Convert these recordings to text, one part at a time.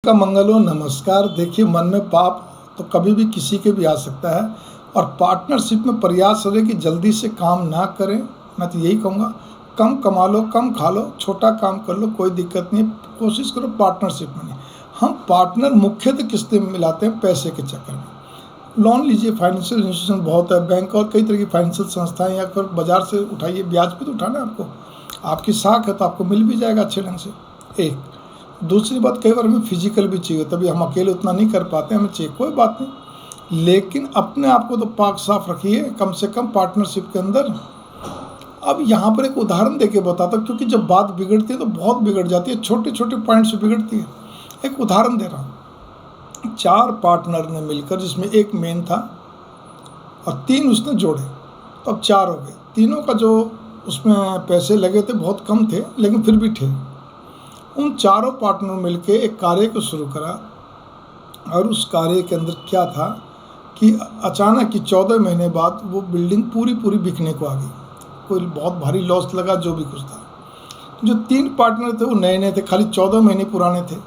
का मंगल हो। नमस्कार। देखिए, मन में पाप तो कभी भी किसी के भी आ सकता है और पार्टनरशिप में प्रयास रहे कि जल्दी से काम ना करें। मैं तो यही कहूँगा, कम कमा लो, कम खा लो, छोटा काम कर लो, कोई दिक्कत नहीं। कोशिश करो पार्टनरशिप में नहीं। हम पार्टनर मुख्यतः किस लिए मिलाते हैं? पैसे के चक्कर में। लोन लीजिए, फाइनेंशियल इंस्टीट्यूशन बहुत है, बैंक और कई तरह की फाइनेंशियल संस्थाएं, या फिर बाजार से उठाइए, ब्याज पे तो उठाना है आपको। आपकी साख है तो आपको मिल भी जाएगा अच्छे ढंग से। एक दूसरी बात, कई बार हमें फिजिकल भी चाहिए, तभी हम अकेले उतना नहीं कर पाते, हमें चाहिए, कोई बात नहीं, लेकिन अपने आप को तो पाक साफ रखिए कम से कम पार्टनरशिप के अंदर। अब यहाँ पर एक उदाहरण देके बताता हूँ, क्योंकि जब बात बिगड़ती है तो बहुत बिगड़ जाती है, छोटे छोटे पॉइंट से बिगड़ती है। एक उदाहरण दे रहा हूँ। 4 पार्टनर ने मिलकर, जिसमें एक मेन था और 3 उसने जोड़े, तो अब 4 हो गए। तीनों का जो उसमें पैसे लगे थे बहुत कम थे, लेकिन फिर भी थे। उन चारों पार्टनर मिलके एक कार्य को शुरू करा, और उस कार्य के अंदर क्या था कि अचानक कि 14 महीने बाद वो बिल्डिंग पूरी बिकने को आ गई। कोई बहुत भारी लॉस लगा, जो भी कुछ था। जो 3 पार्टनर थे वो नए नए थे, खाली 14 महीने पुराने थे।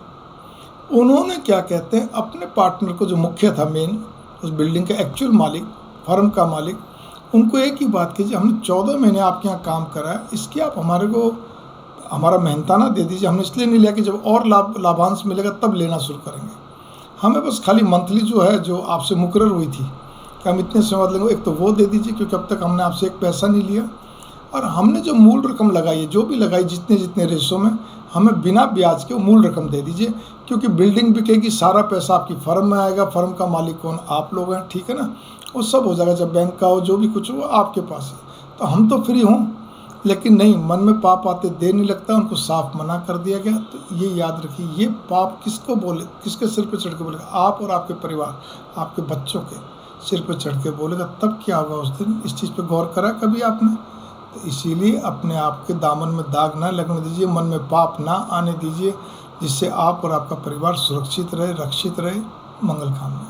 उन्होंने क्या कहते हैं, अपने पार्टनर को, जो मुख्य था मेन, उस बिल्डिंग का एक्चुअल मालिक, फर्म का मालिक, उनको एक ही बात कीजिए, हमने 14 महीने आपके यहाँ काम करा है, इसकी आप हमारे को हमारा मेहनताना दे दीजिए। हमने इसलिए नहीं लिया कि जब और लाभांश मिलेगा तब लेना शुरू करेंगे। हमें बस खाली मंथली जो है, जो आपसे मुकर्रर हुई थी कि हम इतने समय बाद लेंगे, एक तो वो दे दीजिए, क्योंकि अब तक हमने आपसे एक पैसा नहीं लिया। और हमने जो मूल रकम लगाई है, जो भी लगाई, जितने जितने रेशो में, हमें बिना ब्याज के मूल रकम दे दीजिए, क्योंकि बिल्डिंग बिकेगी, सारा पैसा आपकी फर्म में आएगा। फर्म का मालिक कौन? आप लोग हैं, ठीक है ना। वो सब हो जाएगा, जब बैंक का हो, जो भी कुछ हो, आपके पास है, तो हम तो फ्री हों। लेकिन नहीं, मन में पाप आते देर नहीं लगता, उनको साफ मना कर दिया गया। तो ये याद रखिए, ये पाप किसको बोले, किसके सिर पे चढ़ के बोलेगा? आप और आपके परिवार, आपके बच्चों के सिर पे चढ़ के बोलेगा, तब क्या होगा उस दिन? इस चीज़ पे गौर करा कभी आपने? तो इसीलिए अपने आप के दामन में दाग ना लगने दीजिए, मन में पाप ना आने दीजिए, जिससे आप और आपका परिवार सुरक्षित रहे, रक्षित रहे, मंगल कामना।